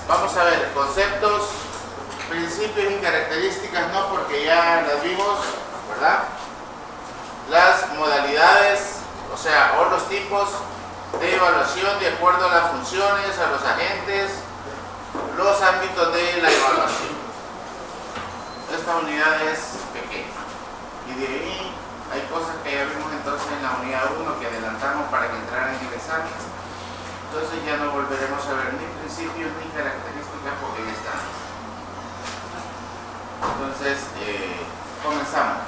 Vamos a ver, conceptos, principios y características no, porque ya las vimos, ¿verdad? Las modalidades, o sea, o los tipos de evaluación de acuerdo a las funciones, a los agentes, los ámbitos de la evaluación. Esta unidad es pequeña. Y de ahí hay cosas que ya vimos entonces en la unidad 1 que adelantamos para que entraran en el examen. Entonces ya no volveremos a ver ni principios ni características porque ya están. Entonces, comenzamos.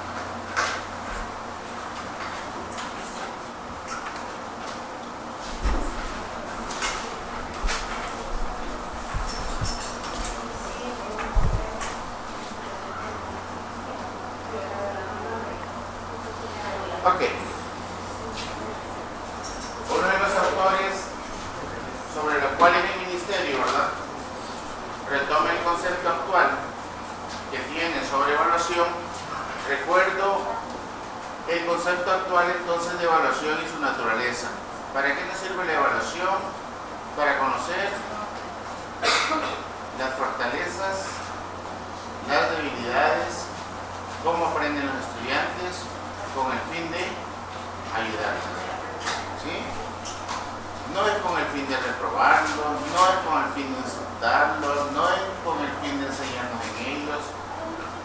Ok. Uno de los autores sobre los cuales el ministerio, ¿verdad?, retoma el concepto actual que tiene sobre evaluación. Recuerdo el concepto actual entonces de evaluación y su naturaleza. ¿Para qué nos sirve la evaluación? Para conocer las fortalezas, las debilidades, cómo aprenden los estudiantes, con el fin de ayudarlos, ¿sí? No es con el fin de reprobarlos, no es con el fin de insultarlos, no es con el fin de enseñarnos en ellos.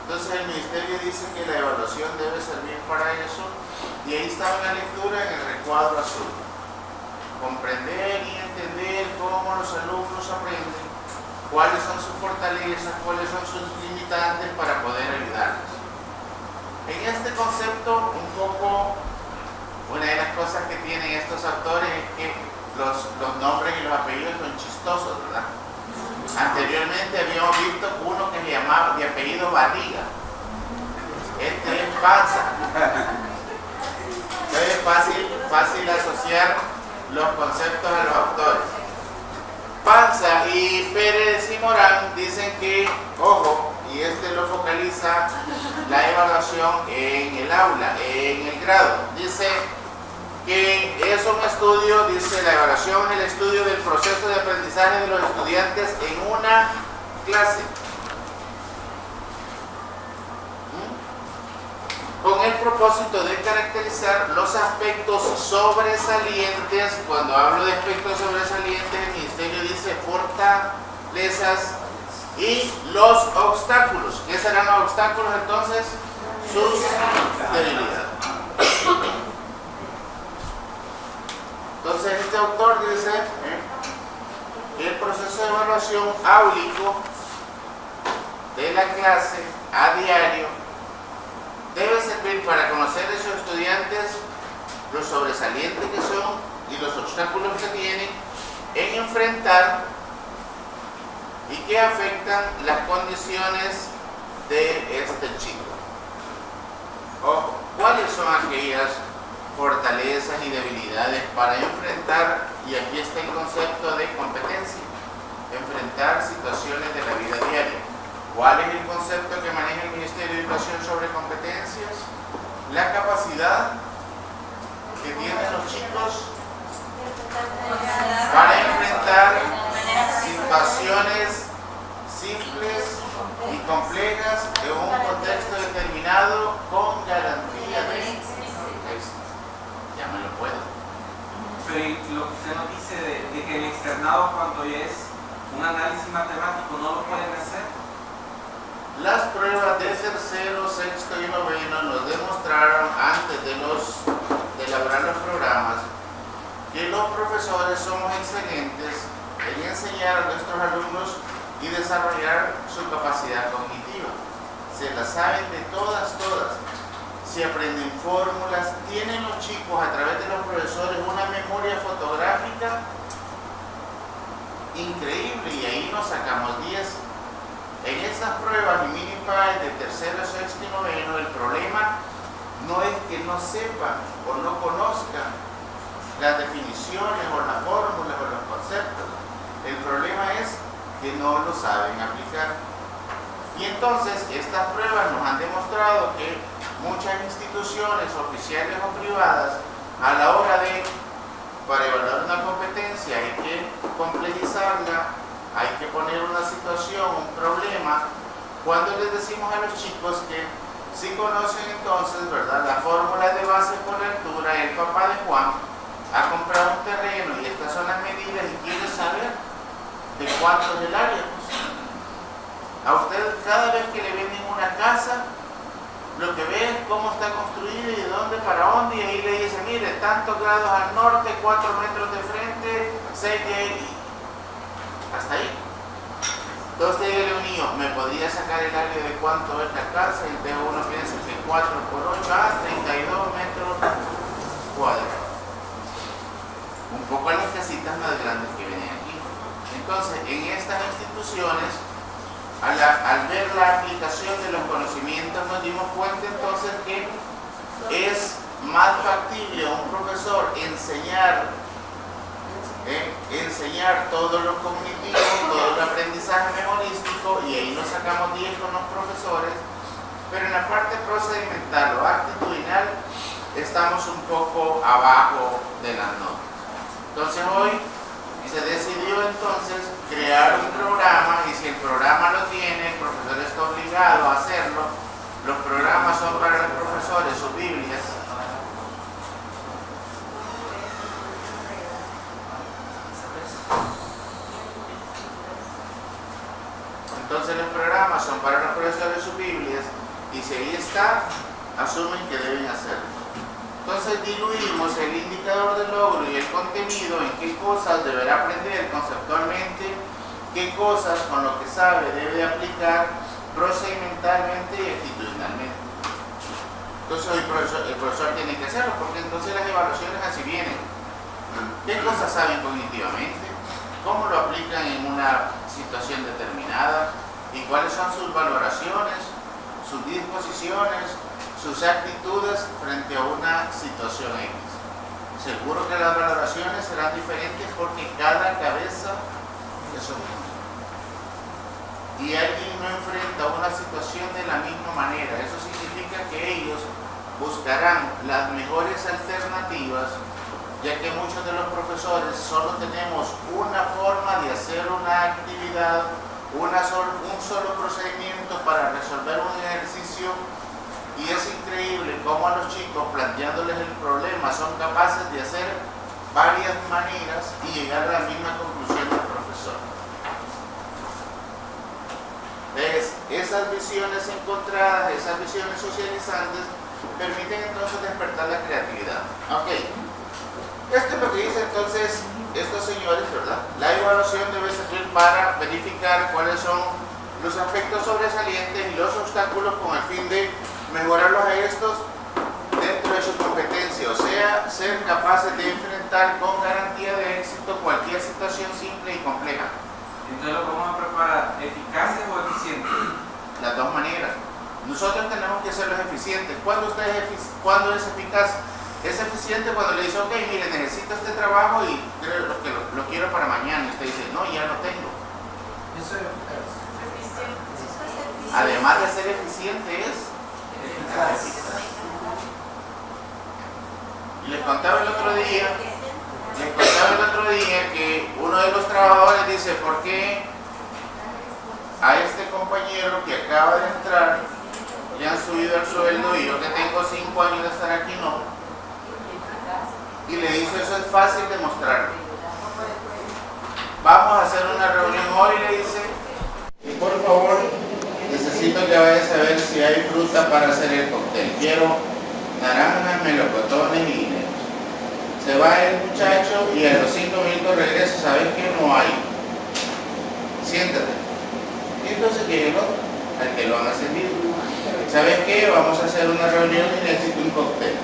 Entonces el ministerio dice que la evaluación debe servir para eso, y ahí está una lectura en el recuadro azul. Comprender y entender cómo los alumnos aprenden, cuáles son sus fortalezas, cuáles son sus limitantes para poder ayudarlos. En este concepto, un poco, una de las cosas que tienen estos autores es que los nombres y los apellidos son chistosos, ¿verdad? Anteriormente habíamos visto uno que se llamaba de apellido Barriga. Este es Panza. Entonces es fácil asociar los conceptos a los autores. Panza y Pérez y Morán dicen que, ojo, y este lo focaliza la evaluación en el aula, en el grado. Dice que es un estudio, dice, la evaluación es el estudio del proceso de aprendizaje de los estudiantes en una clase. Con el propósito de caracterizar los aspectos sobresalientes. Cuando hablo de aspectos sobresalientes, el ministerio dice fortalezas y los obstáculos. ¿Qué serán los obstáculos entonces? Sus debilidades. Entonces este autor dice que el proceso de evaluación áulico de la clase a diario debe servir para conocer a esos estudiantes, los sobresalientes que son y los obstáculos que tienen en enfrentar y que afectan las condiciones de este chico. Ojo, ¿cuáles son aquellas fortalezas y debilidades para enfrentar? Y aquí está el concepto de competencia, enfrentar situaciones de la vida diaria. ¿Cuál es el concepto que maneja el Ministerio de Educación sobre competencias? La capacidad que tienen los chicos para enfrentar situaciones simples y complejas de un contexto determinado con garantía de éxito. Ya me lo puedo. Pero lo que usted nos dice de que el externado, cuando ya es un análisis matemático, no lo pueden hacer. Las pruebas de tercero, sexto y noveno nos demostraron, antes de elaborar los programas, que los profesores somos excelentes en enseñar a nuestros alumnos y desarrollar su capacidad cognitiva. Se la saben de todas. Si aprenden fórmulas, tienen los chicos a través de los profesores una memoria fotográfica increíble, y ahí nos sacamos 10. En estas pruebas y mini PAE de tercero, sexto y noveno, el problema no es que no sepan o no conozcan las definiciones o las fórmulas o los conceptos. El problema es que no lo saben aplicar. Y entonces estas pruebas nos han demostrado que muchas instituciones oficiales o privadas, a la hora de, para evaluar una competencia, hay que complejizarla, hay que poner una situación, un problema, cuando les decimos a los chicos que si conocen entonces, ¿verdad?, la fórmula de base por altura, el papá de Juan ha comprado un terreno y estas son las medidas y quiere saber de cuánto es el área. Pues, a usted cada vez que le venden una casa, lo que ve es cómo está construida y de dónde para dónde, y ahí le dice, mire, tantos grados al norte, 4 metros de frente, 6 de ahí, hasta ahí. Entonces dígale a un niño, ¿me podría sacar el área de cuánto es la casa? Y entonces uno piensa que 4 por 8, 32 metros cuadrados. Un poco las casitas más grandes que vienen aquí. Entonces, en estas instituciones, al ver la aplicación de los conocimientos, nos dimos cuenta entonces que es más factible a un profesor enseñar todo lo cognitivo, todo el aprendizaje memorístico, y ahí nos sacamos 10 con los profesores, pero en la parte procedimental o actitudinal estamos un poco abajo de las notas. Entonces hoy se decidió entonces crear un programa, y si el programa lo tiene, el profesor está obligado a hacerlo. Los programas son para los profesores, sus Biblias. Entonces los programas son para los profesores, sus Biblias, y si ahí está, asumen que deben hacerlo. Entonces diluimos el indicador de logro y el contenido en qué cosas deberá aprender conceptualmente, qué cosas con lo que sabe debe aplicar procedimentalmente y actitudinalmente. Entonces hoy el profesor tiene que hacerlo, porque entonces las evaluaciones así vienen. ¿Qué cosas saben cognitivamente? ¿Cómo lo aplican en una situación determinada? ¿Y cuáles son sus valoraciones, sus disposiciones, sus actitudes frente a una situación X? Seguro que las valoraciones serán diferentes porque cada cabeza es un mundo. Y alguien no enfrenta una situación de la misma manera. Eso significa que ellos buscarán las mejores alternativas, ya que muchos de los profesores solo tenemos una forma de hacer una actividad, un solo procedimiento para resolver un ejercicio. Y es increíble cómo a los chicos, planteándoles el problema, son capaces de hacer varias maneras y llegar a la misma conclusión del profesor. Entonces, esas visiones encontradas, esas visiones socializantes, permiten entonces despertar la creatividad. Ok, esto es lo que dicen entonces estos señores, ¿verdad? La evaluación debe servir para verificar cuáles son los aspectos sobresalientes y los obstáculos con el fin de mejorarlos a estos dentro de su competencia, o sea, ser capaces de enfrentar con garantía de éxito cualquier situación simple y compleja. Entonces lo vamos a preparar eficaces o eficientes. Las dos maneras. Nosotros tenemos que ser los eficientes. ¿Cuándo es eficaz? Es eficiente cuando le dice, ok, mire, necesito este trabajo y creo que lo quiero para mañana. Y usted dice, no, ya lo tengo. Eso es eficaz. Además de ser eficiente, es eficaz. Y les contaba el otro día que uno de los trabajadores dice, ¿por qué a este compañero que acaba de entrar le han subido el sueldo y yo que tengo 5 años de estar aquí no? Y le dice, eso es fácil de mostrarlo. Vamos a hacer una reunión hoy, le dice, y por favor, necesito que vayas a ver si hay fruta para hacer el cóctel. Quiero naranjas, melocotones y guineos. Se va el muchacho y a los 5 minutos regresa, ¿sabes qué? No hay. Siéntate. Y entonces llega el otro, al que lo van a servir. ¿Sabes qué? Vamos a hacer una reunión y necesito un cóctel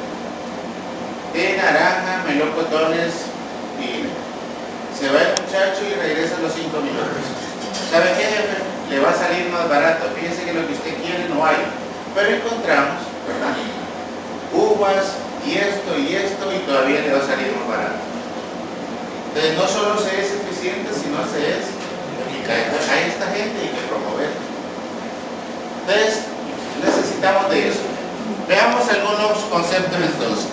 de naranja, melocotones y guineos. Se va el muchacho y regresa a los 5 minutos. ¿Sabe qué, jefe? Le va a salir más barato. Fíjese que lo que usted quiere no hay. Pero encontramos, ¿verdad?, uvas y esto, y todavía le va a salir más barato. Entonces no solo se es eficiente, sino se es eficaz. Entonces hay esta gente y hay que promover. Entonces necesitamos de eso. Veamos algunos conceptos entonces.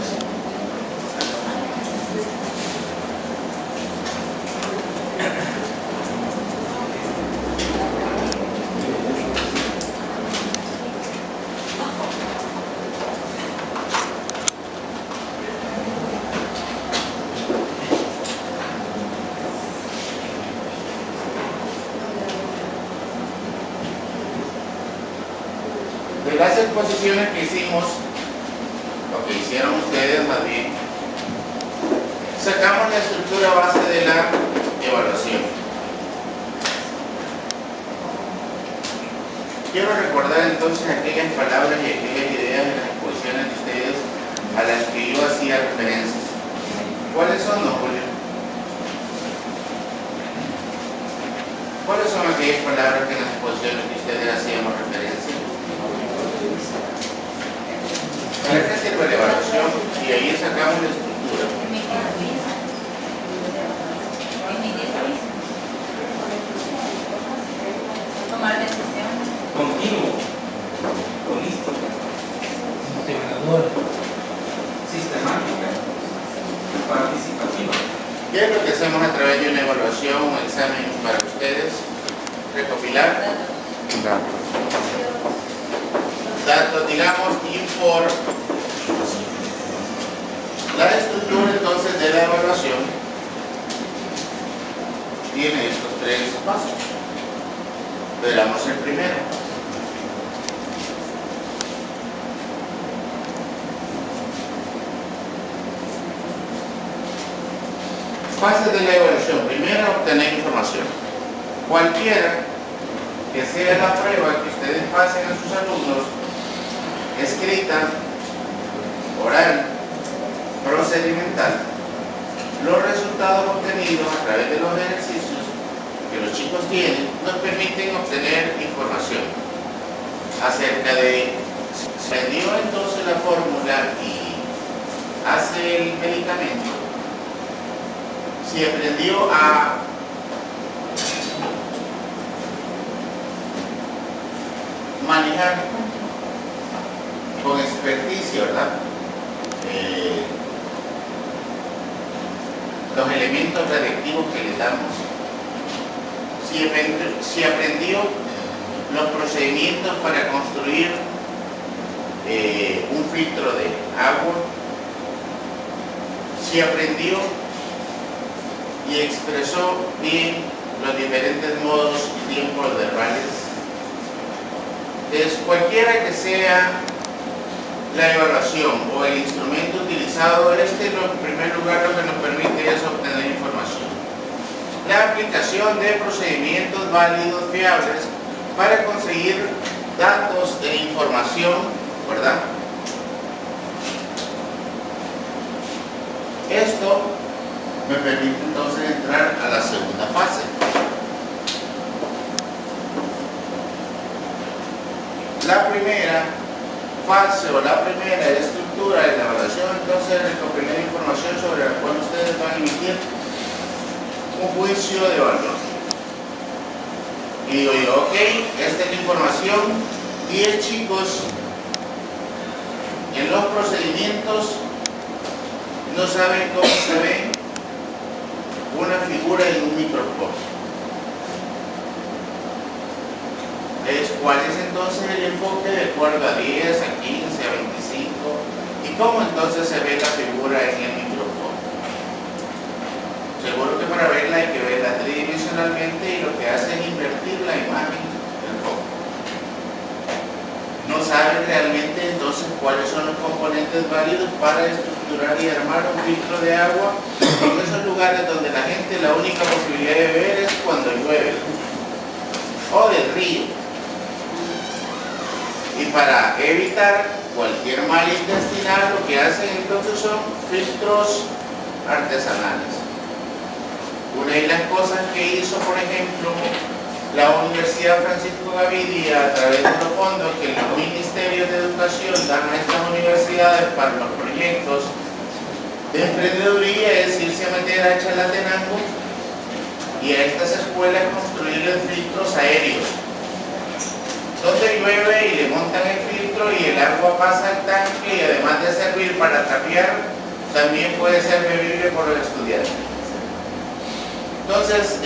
las exposiciones que hicimos, o que hicieron ustedes más bien, sacamos la estructura base de la evaluación. Quiero recordar entonces aquellas palabras y aquellas ideas de las exposiciones de ustedes a las que yo hacía referencias. ¿Cuáles son, don Julio? ¿Cuáles son aquellas palabras que en las exposiciones que ustedes hacíamos referencia? ¿Para qué sirve la evaluación? Y ahí sacamos la estructura. Tomar decisiones. Continuo, holística, Integrador. sistemática, participativa. ¿Qué es lo que hacemos a través de una evaluación, un examen para ustedes? Recopilar datos, digamos, la estructura entonces de la evaluación tiene estos tres pasos. Veamos el primero. Fases de la evaluación. Primero, obtener información. Cualquiera que sea la prueba que ustedes pasen a sus alumnos, escrita, oral, procedimental, los resultados obtenidos a través de los ejercicios que los chicos tienen nos permiten obtener información acerca de si aprendió entonces la fórmula y hace el medicamento, si aprendió a manejar con experticia, ¿verdad? Los elementos radiactivos que le damos, si aprendió los procedimientos para construir un filtro de agua, si aprendió y expresó bien los diferentes modos y tiempos verbales. Cualquiera que sea la evaluación o el instrumento utilizado, en primer lugar lo que nos permite es obtener información. La aplicación de procedimientos válidos, fiables, para conseguir datos e información, ¿verdad? Esto me permite entonces entrar a la segunda fase. La primera fase o la primera estructura de la evaluación, entonces recopilar información sobre la cual ustedes van a emitir un juicio de valor. Y digo yo, ok, esta es la información. 10 chicos en los procedimientos no saben cómo se ve una figura en un microscopio. ¿Cuál es entonces el enfoque de acuerdo a 10, a 15, a 25? ¿Y cómo entonces se ve la figura en el microscopio? Seguro que para verla hay que verla tridimensionalmente y lo que hace es invertir la imagen del foco. No saben realmente entonces cuáles son los componentes válidos para estructurar y armar un filtro de agua en esos lugares donde la gente la única posibilidad de ver es cuando llueve o del río. Y para evitar cualquier mal intestinal, lo que hacen entonces son filtros artesanales. Una de las cosas que hizo, por ejemplo, la Universidad Francisco Gavidia a través de los fondos que los ministerios de educación dan a estas universidades para los proyectos de emprendeduría es irse a meter a Chalatenango y a estas escuelas construirles filtros aéreos donde llueve y le montan el filtro y el agua pasa al tanque y además de servir para trapear también puede ser bebible por los estudiantes. Entonces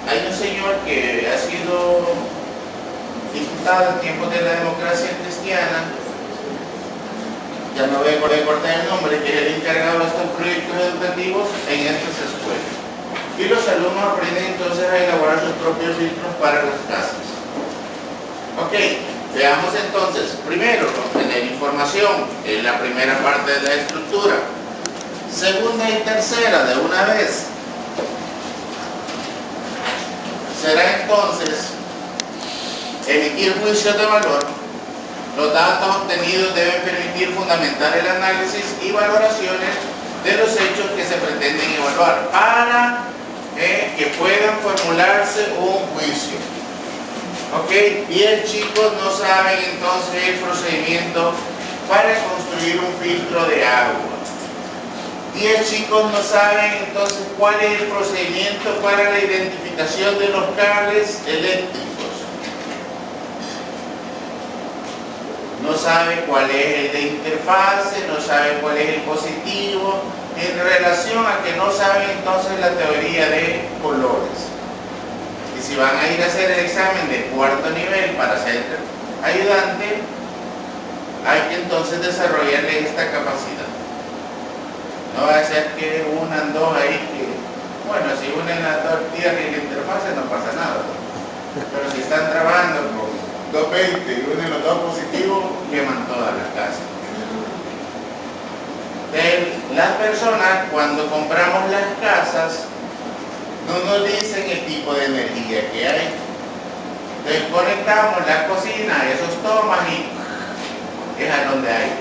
hay un señor que ha sido diputado en tiempos de la democracia cristiana, ya no voy a recordar el nombre, que es el encargado de estos proyectos educativos en estas escuelas. Y los alumnos aprenden entonces a elaborar sus propios filtros para las casas. Ok, veamos entonces. Primero, obtener información es la primera parte de la estructura. Segunda y tercera, de una vez. Será entonces emitir juicios de valor. Los datos obtenidos deben permitir fundamentar el análisis y valoraciones de los hechos que se pretenden evaluar para que puedan formularse un juicio. Ok, 10 chicos no saben entonces el procedimiento para construir un filtro de agua. 10 chicos no saben entonces cuál es el procedimiento para la identificación de los cables eléctricos. No sabe cuál es el de interfase, no sabe cuál es el positivo, en relación a que no saben entonces la teoría de colores. Y si van a ir a hacer el examen de cuarto nivel para ser ayudante, hay que entonces desarrollarle esta capacidad. No va a ser que unan dos ahí que, bueno, si unen las dos tierras y la interfase no pasa nada. Pero si están trabajando con 220 y unen los dos positivos, queman toda la casa. Las personas, cuando compramos las casas, no nos dicen el tipo de energía que hay. Entonces conectamos la cocina a esos tomas y es a donde hay.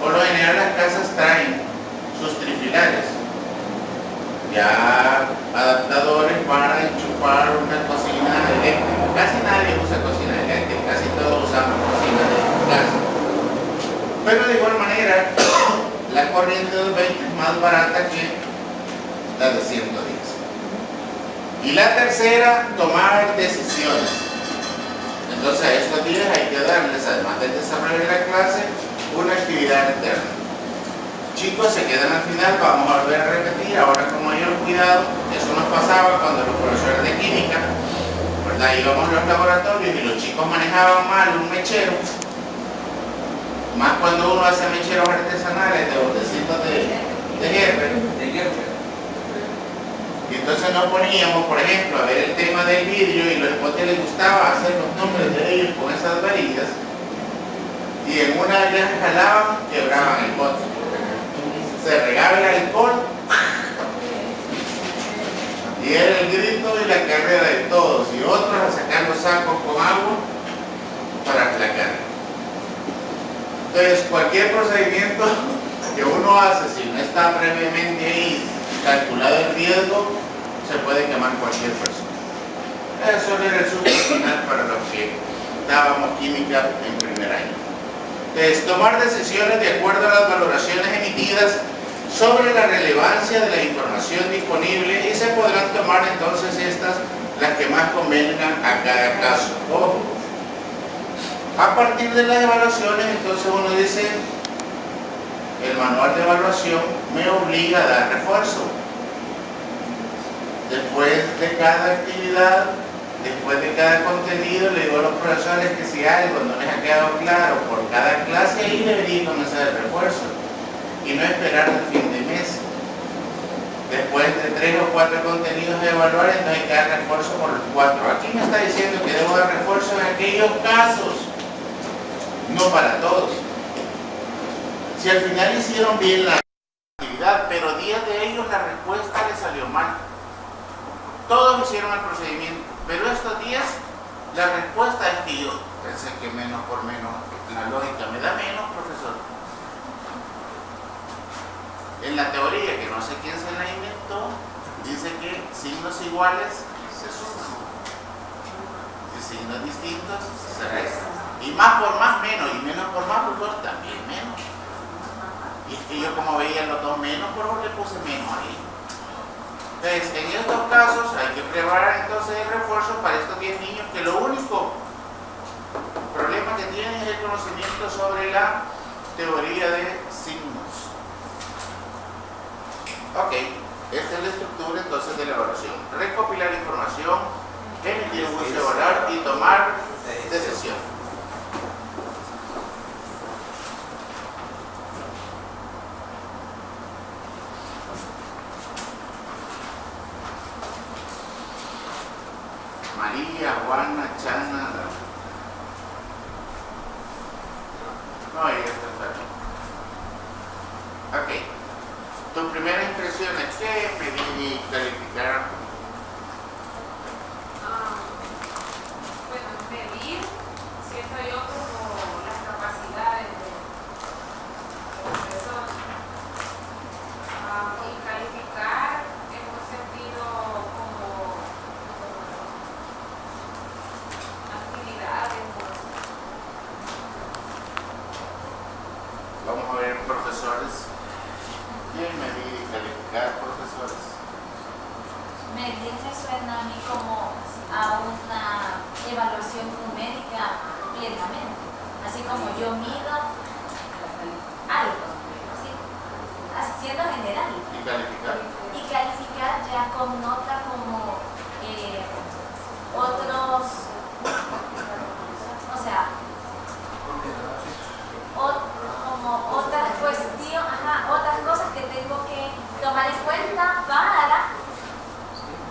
Por lo general las casas traen sus trifilares, ya adaptadores para enchufar una cocina eléctrica. Casi nadie usa cocina eléctrica, casi todos usamos cocina de gas. Pero de igual manera, la corriente de 220 es más barata que la de 110. Y la tercera, tomar decisiones. Entonces a estos días hay que darles, además del desarrollo de la clase, una actividad interna. Chicos, se quedan al final, vamos a volver a repetir, ahora con mayor cuidado. Eso nos pasaba cuando los profesores de química, ¿verdad? Íbamos a los laboratorios y los chicos manejaban mal un mechero, más cuando uno hace mecheros artesanales de botecitos de Gerber. Y entonces nos poníamos, por ejemplo, a ver el tema del vidrio y los potes les gustaba hacer los nombres de ellos con esas varillas, y en una ya jalaban, quebraban el bote. Se regaba el alcohol y era el grito y la carrera de todos, y otros a sacar los sacos con agua para aplacar. Entonces cualquier procedimiento que uno hace, si no está previamente ahí calculado el riesgo, se puede quemar cualquier persona. Eso era el súper final para los que dábamos química en primer año. Entonces, tomar decisiones de acuerdo a las valoraciones emitidas sobre la relevancia de la información disponible, y se podrán tomar entonces estas, las que más convengan a cada caso. Ojo. A partir de las evaluaciones, entonces uno dice, el manual de evaluación me obliga a dar refuerzo. Después de cada actividad, después de cada contenido, le digo a los profesores que si algo no les ha quedado claro por cada clase, ahí debería comenzar el refuerzo y no esperar al fin de mes. Después de 3 o 4 contenidos a evaluar, entonces hay que dar refuerzo por los 4. Aquí me está diciendo que debo dar refuerzo en aquellos casos, no para todos. Si al final hicieron bien la actividad, pero 10 de ellos la respuesta les salió mal. Todos hicieron el procedimiento, pero estos 10, la respuesta es que yo pensé que menos por menos, la lógica me da menos, profesor. En la teoría, que no sé quién se la inventó, dice que signos iguales se suman y signos distintos se restan. Y más por más menos, y menos por más, profesor, también menos. Y es que yo, como veía los dos menos, por favor le puse menos ahí. Entonces, en estos casos hay que preparar entonces el refuerzo para estos 10 niños que lo único problema que tienen es el conocimiento sobre la teoría de signos. Ok, esta es la estructura entonces de la evaluación. Recopilar información, emitir un juicio de valor y tomar decisión. María, Juana, Chana, No, ella está enferma. Ok. Tu primera impresión es que medir y calificar. Bueno, medir, siento yo como las capacidades del profesor. Y calificar en un sentido como actividades. Vamos a ver profesores. ¿Quién medir y calificar profesores? Medir me suena a mí como a una evaluación numérica plenamente. Así como yo mido algo, ¿sí? Haciendo general. ¿Y calificar? Y calificar ya connota como otros, o sea, como otras cuestiones, otras cosas que tengo que tomar en cuenta para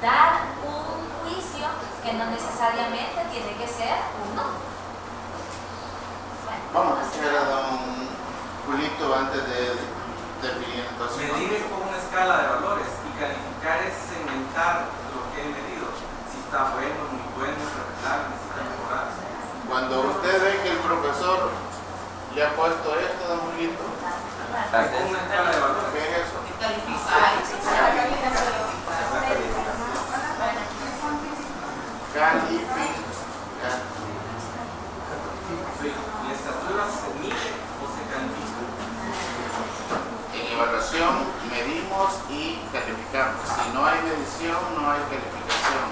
dar un juicio que no necesariamente tiene que ser uno. Vamos a escuchar a don Julito antes de definir entonces. Medir es como una escala de valores y calificar es segmentar lo que he medido. Si está bueno, muy bueno, regular, necesita mejorar. Cuando usted ve que el profesor le ha puesto esto, don Julito, Es como una escala de valores. ¿qué es eso? Calificar. ¿La estatura se mide o se califica? En evaluación medimos y calificamos. Si no hay medición, no hay calificación.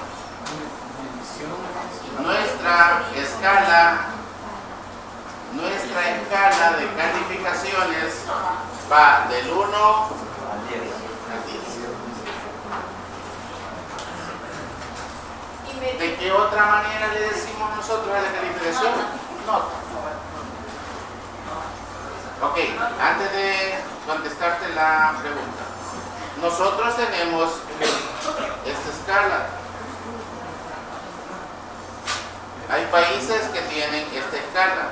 Nuestra escala de calificaciones va del 1 al 10. ¿De qué otra manera le decimos nosotros a la calificación? Nota. Ok, antes de contestarte la pregunta, nosotros tenemos esta escala. Hay países que tienen esta escala.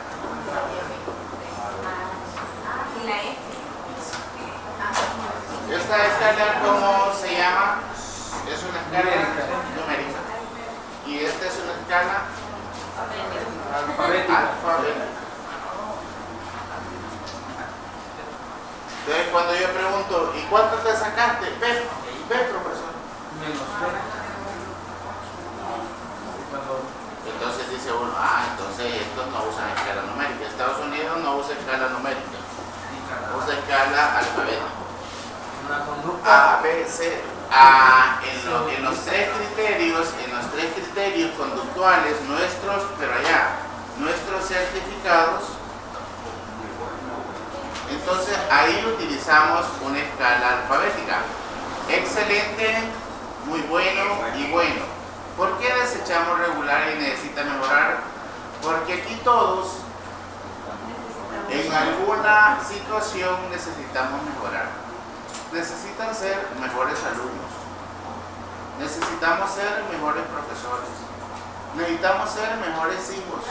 Y la F. Esta escala, ¿cómo se llama? Es una escala numérica. Y esta es una escala alfabética. Entonces, cuando yo pregunto, ¿y cuánto te sacaste? Ve, profesor. Entonces dice uno, entonces estos no usan escala numérica. Estados Unidos no usa escala numérica, usa escala alfabética. A, B, C. En los tres criterios conductuales nuestros, pero allá, nuestros certificados, entonces ahí utilizamos una escala alfabética. Excelente, muy bueno y bueno. ¿Por qué desechamos regular y necesita mejorar? Porque aquí todos, en alguna situación, necesitamos mejorar. Necesitan ser mejores alumnos. Necesitamos ser mejores profesores. Necesitamos ser mejores hijos.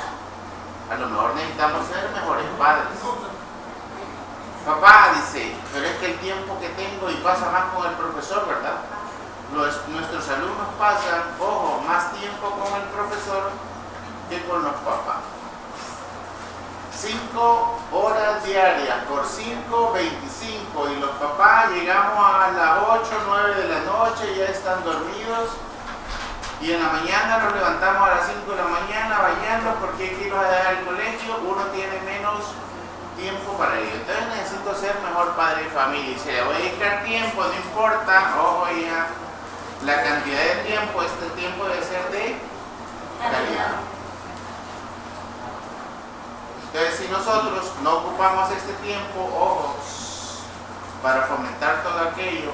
A lo mejor necesitamos ser mejores padres. Papá dice, pero es que el tiempo que tengo y pasa más con el profesor, ¿verdad? Nuestros alumnos pasan, más tiempo con el profesor que con los papás. 5 horas diarias por 5, 25, y los papás llegamos a las 8, 9 de la noche, ya están dormidos, y en la mañana nos levantamos a las 5 de la mañana bañarlos porque hay que irlos a dejar al colegio. Uno tiene menos tiempo para ello. Entonces necesito ser mejor padre de familia, y si le voy a dedicar tiempo, no importa, hija, la cantidad de tiempo, este tiempo debe ser de calidad. Entonces, si nosotros no ocupamos este tiempo, para fomentar todo aquello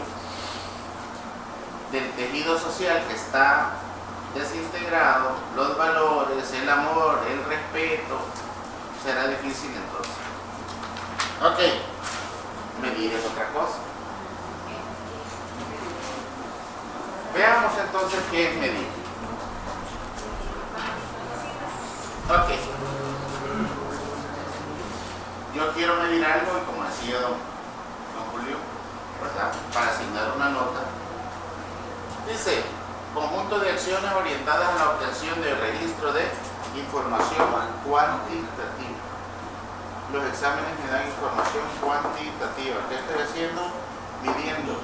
del tejido social que está desintegrado, los valores, el amor, el respeto, será difícil entonces. Ok, medir es otra cosa. Veamos entonces qué es medir. Ok. Yo medir algo y como decía don Julio, ¿verdad? Para asignar una nota. Dice, conjunto de acciones orientadas a la obtención de registro de información cuantitativa. Los exámenes me dan información cuantitativa. ¿Qué estoy haciendo? Midiendo.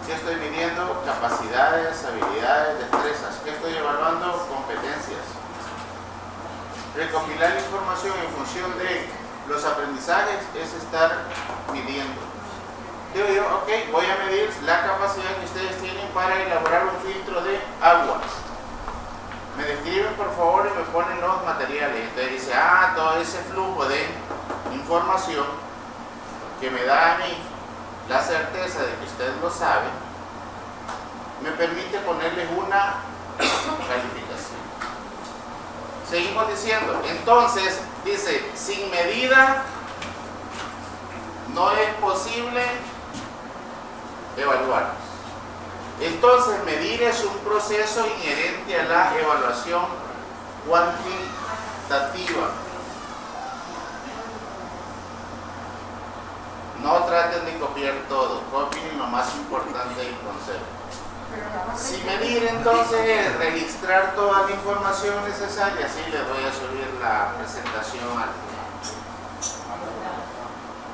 ¿Qué estoy midiendo? Capacidades, habilidades, destrezas. ¿Qué estoy evaluando? Competencias. Recopilar información en función de los aprendizajes es estar midiendo. Digo yo, ok, voy a medir la capacidad que ustedes tienen para elaborar un filtro de agua. Me describen por favor y me ponen los materiales. Entonces dice, todo ese flujo de información que me da a mí la certeza de que usted lo sabe, me permite ponerles una calificación. Seguimos diciendo, entonces, dice, sin medida no es posible evaluar. Entonces, medir es un proceso inherente a la evaluación cuantitativa. No traten de copiar todo, copien lo más importante del concepto. Si medir entonces es registrar toda la información necesaria, sí, les voy a subir la presentación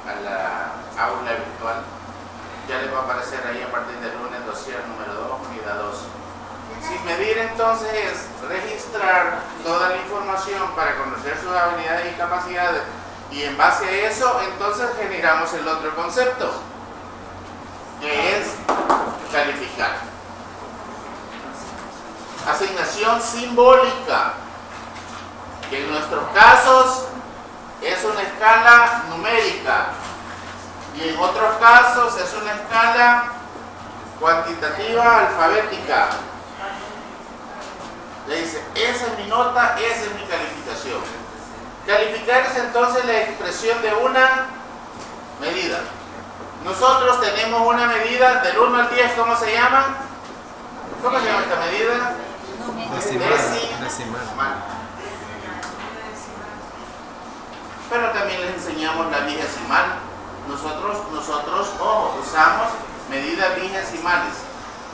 a la aula virtual. Ya les va a aparecer ahí a partir del lunes, dossier número 2, unidad 2. Si medir entonces es registrar toda la información para conocer sus habilidades y capacidades, y en base a eso entonces generamos el otro concepto, que es calificar. Asignación simbólica, que en nuestros casos es una escala numérica y en otros casos es una escala cuantitativa alfabética. Le dice, esa es mi nota, esa es mi calificación. Calificar es entonces la expresión de una medida. Nosotros tenemos una medida del 1 al 10, ¿cómo se llama? ¿Cómo se llama esta medida? Decimal. Pero también les enseñamos la vigesimal. Nosotros usamos medidas vigesimales.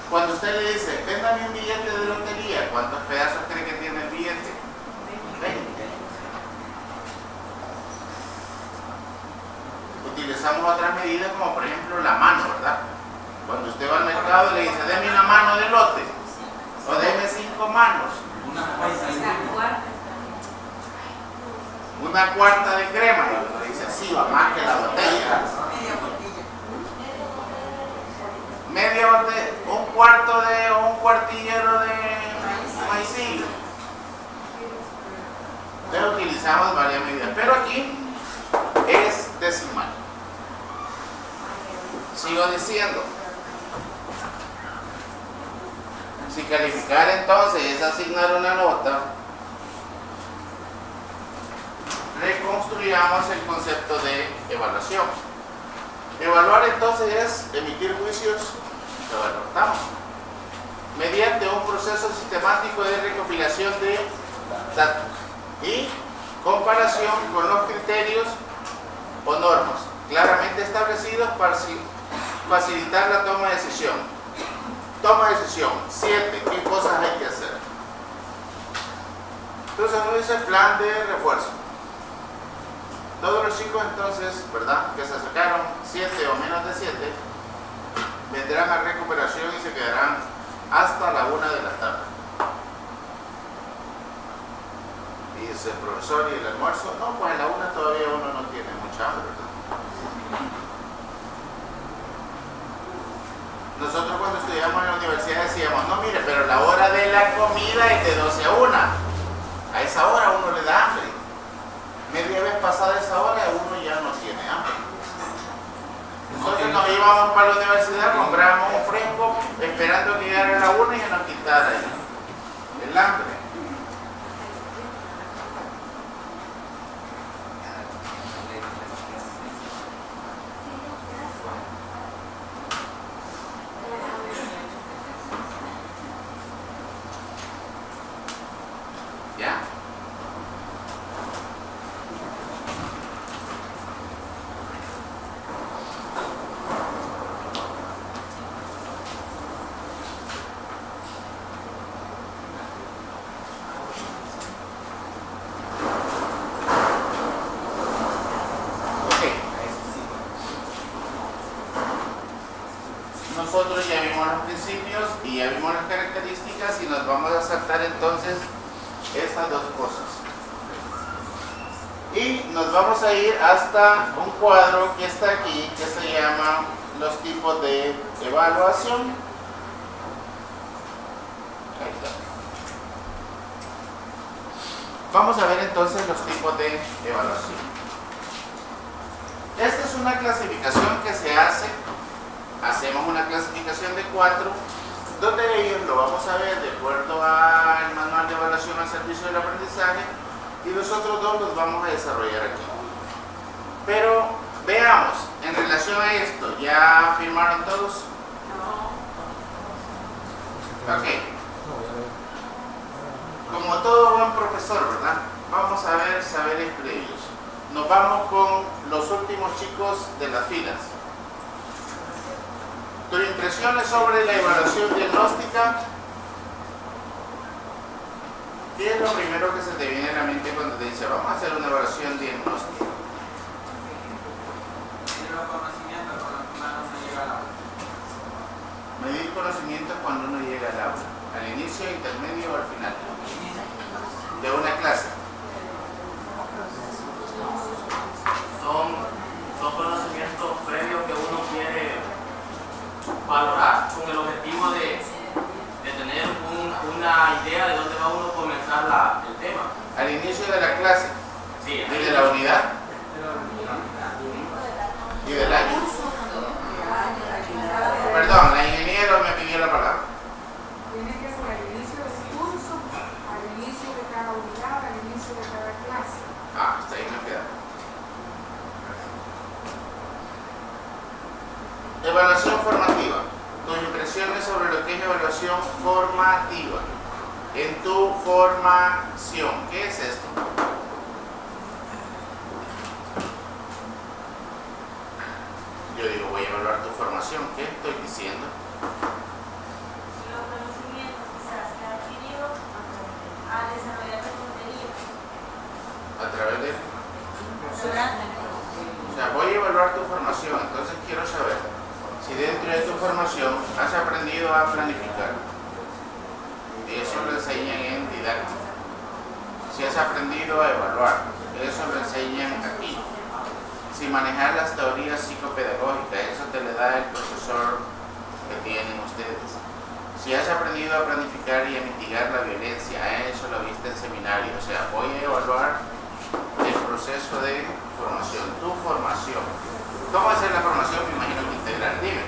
Cuando usted le dice, véndame un billete de lotería, ¿cuántos pedazos cree que tiene el billete? 20. Utilizamos otras medidas como por ejemplo la mano, ¿verdad? Cuando usted va al mercado y le dice, deme una mano de lote, o deme 5 manos. Una cuarta de crema, y uno dice, sí, va más que la botella. Media botella, un cuartillero de maicillo. Entonces utilizamos varias medidas, pero aquí es decimal. Sigo diciendo, si calificar entonces es asignar una nota, reconstruyamos el concepto de evaluación. Evaluar entonces es emitir juicios, evaluamos, mediante un proceso sistemático de recopilación de datos y comparación con los criterios o normas claramente establecidos para facilitar la toma de decisión. Toma de decisión. 7. ¿Qué cosas hay que hacer? Entonces uno dice plan de refuerzo. Todos los chicos entonces, ¿verdad?, que se sacaron 7 o menos de 7, vendrán a recuperación y se quedarán hasta la 1 de la tarde. Y dice el profesor, ¿y el almuerzo? No, pues a la 1 todavía uno no tiene mucha hambre, ¿verdad? Nosotros cuando estudiamos en la universidad decíamos, no mire, pero la hora de la comida es de 12 a 1. A esa hora uno le da hambre. Media vez pasada esa hora uno ya no tiene hambre. Entonces nos íbamos para la universidad, comprábamos un fresco esperando que llegara la 1 y nos quitara el hambre. principios y ya vimos las características y nos vamos a saltar entonces estas dos cosas. Y nos vamos a ir hasta un cuadro que está aquí que se llama los tipos de evaluación. Ahí está. Vamos a ver entonces los tipos de evaluación. Esta es una clasificación que se hace. Hacemos una clasificación de 4, donde ellos lo vamos a ver de acuerdo al manual de evaluación al servicio del aprendizaje y los otros dos los vamos a desarrollar aquí. Pero veamos, en relación a esto, ¿ya firmaron todos? Ok. Como todo buen profesor, ¿verdad? Vamos a ver saberes previos. Nos vamos con los últimos chicos de las filas. ¿Tus impresiones sobre la evaluación diagnóstica? ¿Qué es lo primero que se te viene a la mente cuando te dice vamos a hacer una evaluación diagnóstica? Medir los conocimientos cuando uno llega al aula. Medir conocimientos cuando uno llega al aula. Al inicio, intermedio o al final. De una clase. Son conocimientos previos que uno quiere valorar con el objetivo de tener una idea de dónde va uno a comenzar el tema. Al inicio de la clase. Sí, ¿Y de la unidad? ¿Y del año? Perdón, la ingeniera me pidió la palabra. Tiene que ser al inicio del curso, al inicio de cada unidad, al inicio de cada clase. Ah, hasta ahí me queda. Evaluación formativa. Tus impresiones sobre lo que es evaluación formativa. En tu formación. ¿Qué es esto? Yo digo, voy a evaluar tu formación. ¿Qué estoy diciendo? Los conocimientos quizás que ha adquirido al desarrollar los contenidos. A través de... O sea, voy a evaluar tu formación. Entonces quiero saber si dentro de tu formación has aprendido a planificar. Y eso lo enseñan en didáctica. Si has aprendido a evaluar, eso lo enseñan aquí. Si manejar las teorías psicopedagógicas, eso te le da el profesor que tienen ustedes. Si has aprendido a planificar y a mitigar la violencia, eso lo viste en seminario. O sea, voy a evaluar el proceso de formación, tu formación. ¿Cómo va a ser la formación? Me imagino que integral. Dime.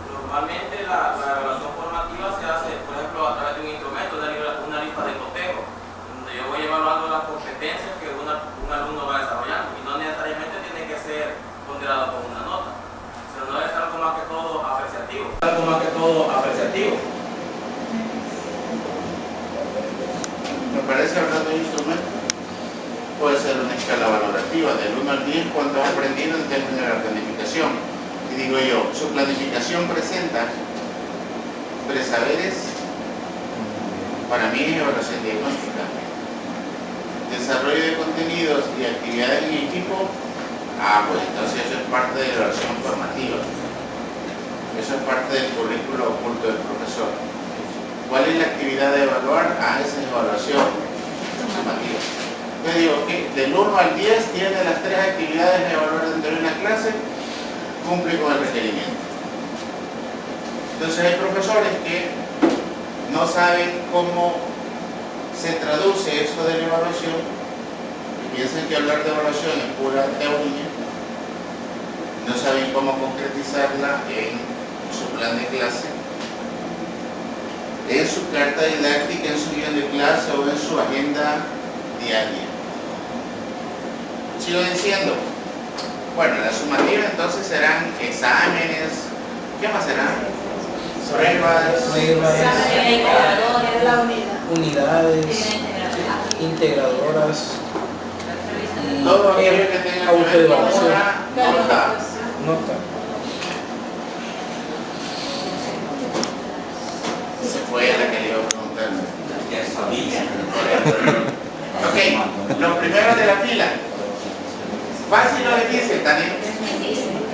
Normalmente la evaluación formativa se hace, por ejemplo, a través de un instrumento, una lista de cotejo, donde yo voy evaluando las competencias que un alumno va desarrollando y no necesariamente tiene que ser ponderado con una nota, sino no es algo más que todo apreciativo. Me parece, hablando de un instrumento, puede ser una escala valorativa del 1 al 10, cuánto has aprendido en términos de la planificación. Y digo yo, su planificación presenta presaberes, para mí es evaluación diagnóstica. Desarrollo de contenidos y actividades en equipo, pues entonces eso es parte de la evaluación formativa. Eso es parte del currículo oculto del profesor. ¿Cuál es la actividad de evaluar? Esa es evaluación formativa. Yo digo que del 1 al 10 tiene las 3 actividades de evaluar dentro de una clase, cumple con el requerimiento. Entonces hay profesores que no saben cómo se traduce esto de la evaluación y piensan que hablar de evaluación es pura teoría, no saben cómo concretizarla en su plan de clase, en su carta didáctica, en su guión de clase o en su agenda diaria. Sigo diciendo, bueno, la sumativa entonces serán exámenes, ¿qué más serán? Pruebas, unidades, integradoras, todo aquello que tenga que ver con autoevaluación. una nota. Nota. Se fue la que le iba a preguntar. Ok, lo primero de la fila. ¿Fácil o difícil, Tania?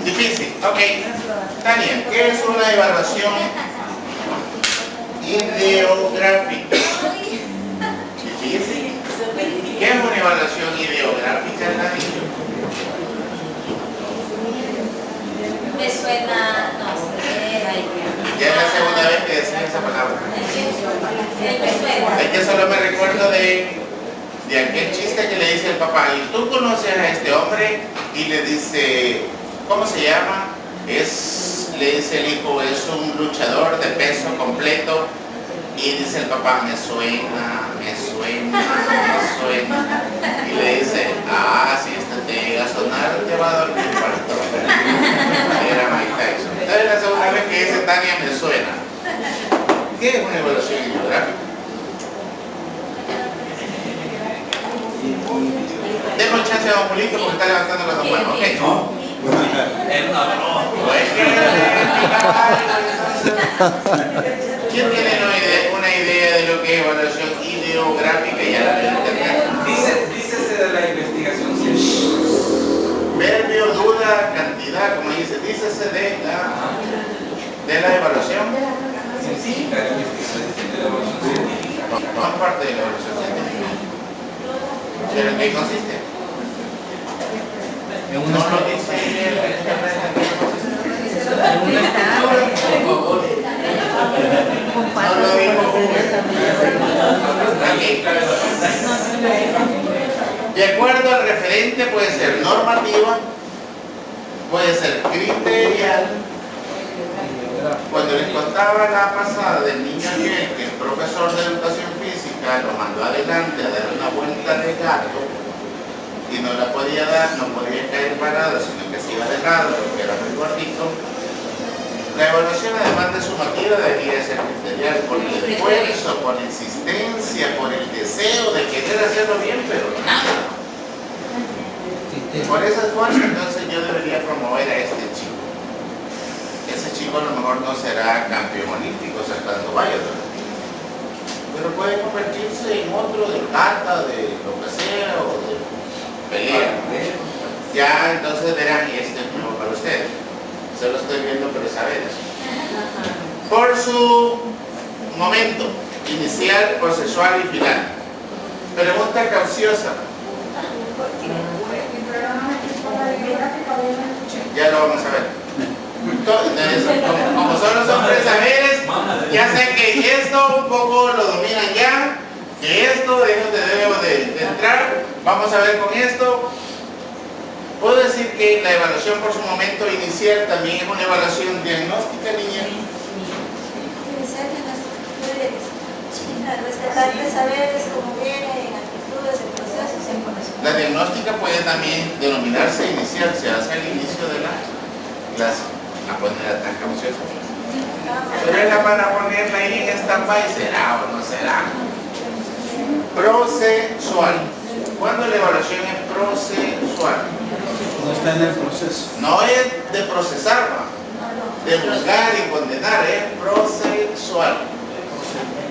Difícil, ok. Tania, ¿qué es una evaluación ideográfica. ¿Y fíjense? ¿Qué es una evaluación ideográfica, Nadie? Me suena, no sé, Ya es la segunda vez que decía esa palabra. Es que solo me recuerdo de aquel chiste que le dice el papá, ¿y tú conoces a este hombre? Y le dice, ¿cómo se llama? Le dice el hijo, es un luchador de peso completo. Y dice el papá, me suena. Y le dice, si este te llega a sonar, te va a dar un infarto. Era Mike Tyson. Entonces la segunda vez que dice Tania, me suena. ¿Qué es una evaluación ideográfica? Tengo chance a Don Julito porque está levantando las dos manos. ¿Ok? ¿Quién tiene una idea de lo que es evaluación ideográfica? Ya la veo en internet. Dícese de la investigación científica. Verbio, duda, cantidad, como dice, dícese de la evaluación Científica, de la investigación de la evaluación científica. no es parte de la evaluación científica. ¿Pero en qué consiste? En No una lo dice el internet. No lo dijo aquí. De acuerdo al referente puede ser normativa, puede ser criterial. Cuando les contaba la pasada del niño aquel que el profesor de educación física lo mandó adelante a dar una vuelta de gato y no la podía dar, no podía caer parado, sino que se iba de lado porque era muy gordito. La evaluación, además de sumativa, debería ser criterial por el esfuerzo, por la insistencia, por el deseo de querer hacerlo bien, pero nada. Por ese esfuerzo, entonces yo debería promover a este chico. Ese chico a lo mejor no será campeón olímpico saltando vallas, pero puede convertirse en otro de kata, de lo que sea, o de pelea. Ya entonces verán, este es nuevo para ustedes. Se lo estoy viendo, pero saber. Por su momento inicial, procesual y final. Pregunta cauciosa. Ya lo vamos a ver. Entonces, como solo son 3 saberes, ya sé que esto un poco lo dominan ya, que esto es donde debemos de entrar. Vamos a ver con esto. Puedo decir que la evaluación por su momento inicial también es una evaluación diagnóstica, niña. Rescatar saberes como vienen, actitudes, en procesos, en conocimiento. La diagnóstica puede también denominarse inicial, se hace al inicio de la clase, a ponerla tan cauciosa. Pero ella van a ponerla ahí en stand-by, ¿será o no será? Procesual. ¿Cuándo la evaluación es procesual? No está en el proceso. No es de procesar, ¿no? De juzgar y condenar, es procesual.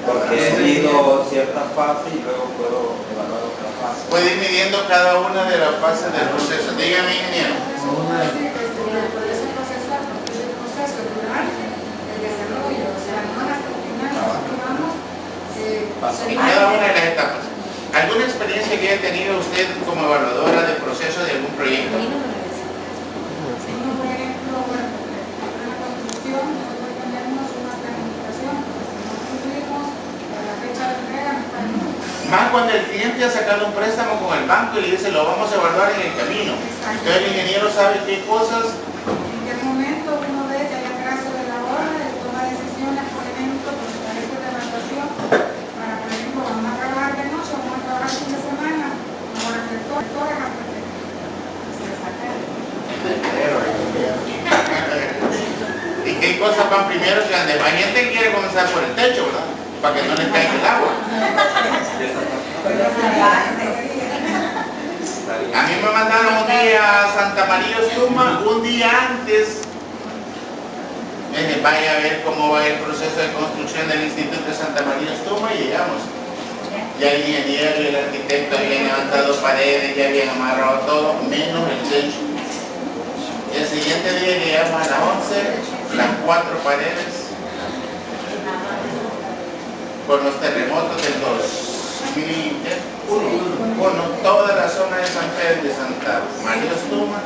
Porque he seguido cierta fase y luego puedo evaluar otra fase. Puede ir midiendo cada una de las fases del proceso. Dígame, ingeniero. El proceso procesual, porque es el proceso durar el desarrollo, o sea, no hasta el final, vamos, En cada una de las etapas. ¿Alguna experiencia que haya tenido usted como evaluadora del proceso de algún proyecto? por ejemplo, bueno, en la construcción, nosotros tenemos una planificación, no cumplimos la fecha de entrega, no está en Más cuando el cliente ha sacado un préstamo con el banco y le dice lo vamos a evaluar en el camino. Entonces el ingeniero sabe qué cosas. en qué momento uno ve ya el trazo de la hora, de toma de decisiones, por ejemplo, con los tarifas de evaluación, para, por ejemplo, vamos a trabajar de noche, vamos a trabajar fin de semana, mejor reflector, todo es ¿Y qué cosas van primero que antes? Hay gente que quiere comenzar por el techo, ¿verdad? Para que no les caiga el agua. A mí me mandaron un día a Santa María Ostuma, un día antes. Vaya a ver cómo va el proceso de construcción del Instituto de Santa María Ostuma y llegamos. Ya el ingeniero y el arquitecto habían levantado paredes, ya habían amarrado todo, menos el techo. El siguiente día llegamos a las 11, las 4 paredes. con los terremotos del 2001, toda la zona de San Pedro y Santa María Ostuma,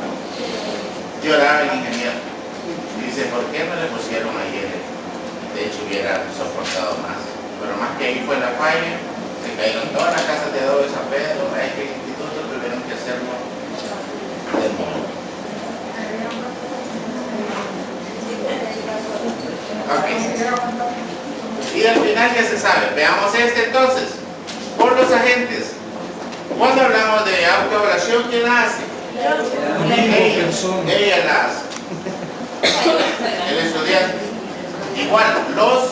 lloraba el ingeniero. Dice, ¿por qué no le pusieron ayer? De hecho hubiera soportado más. Pero más que ahí fue la falla, se cayeron todas las casas de adobe de San Pedro, ahí que el instituto tuvieron que hacerlo de nuevo. Okay. Y al final ya se sabe. Veamos este entonces. Por los agentes. Cuando hablamos de autoevaluación, ¿quién la hace? Ella la hace. El estudiante. Igual, los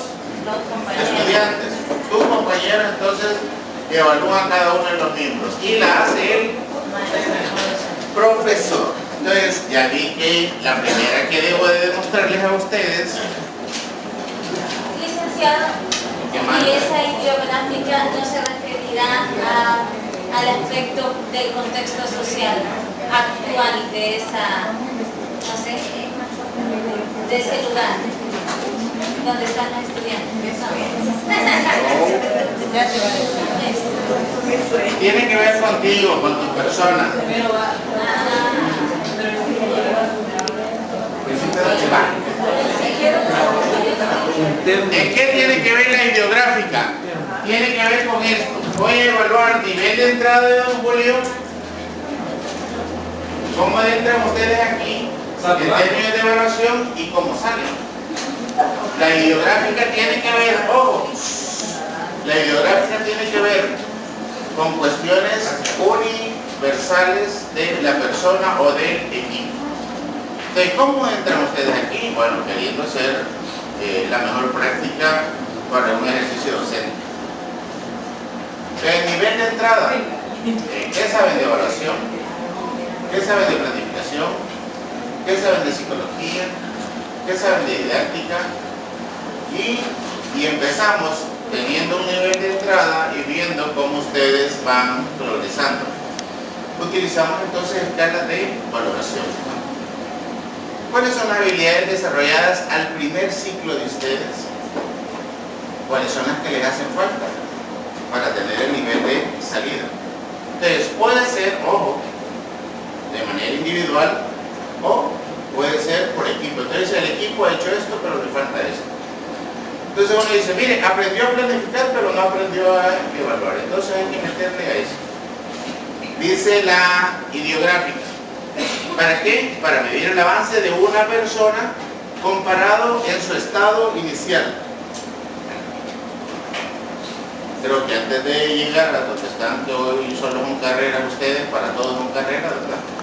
estudiantes. Tu compañero entonces evalúan cada uno de los miembros. Y la hace el profesor. Entonces ya vi que la primera que debo de demostrarles a ustedes. Licenciado, y esa ideográfica no se referirá al aspecto del contexto social actual de esa, no sé, de ese lugar donde están los estudiantes. Tiene que ver contigo, con tu persona. ¿En qué tiene que ver la ideográfica? Tiene que ver con esto. Voy a evaluar nivel de entrada de don Julio. ¿Cómo entran ustedes aquí? En términos de evaluación y cómo salen. La ideográfica tiene que ver, ojo, la ideográfica tiene que ver con cuestiones universales de la persona o del equipo. Entonces, ¿cómo entran ustedes aquí? Bueno, queriendo hacer la mejor práctica para un ejercicio docente. El nivel de entrada, ¿qué saben de evaluación? ¿Qué saben de planificación? ¿Qué saben de psicología? ¿Qué saben de didáctica? Y empezamos teniendo un nivel de entrada y viendo cómo ustedes van progresando. Utilizamos entonces escalas de valoración. ¿Cuáles son las habilidades desarrolladas al primer ciclo de ustedes? ¿Cuáles son las que les hacen falta para tener el nivel de salida? Entonces, puede ser, ojo, de manera individual o puede ser por equipo. Entonces, el equipo ha hecho esto, pero le falta esto. Entonces uno dice, mire, aprendió a planificar, pero no aprendió a evaluar. Entonces hay que meterle a eso. Dice la ideográfica. ¿Para qué? Para medir el avance de una persona comparado en su estado inicial. Creo que antes de llegar a donde están, que hoy solo son carreras ustedes, para todos son carreras, ¿verdad?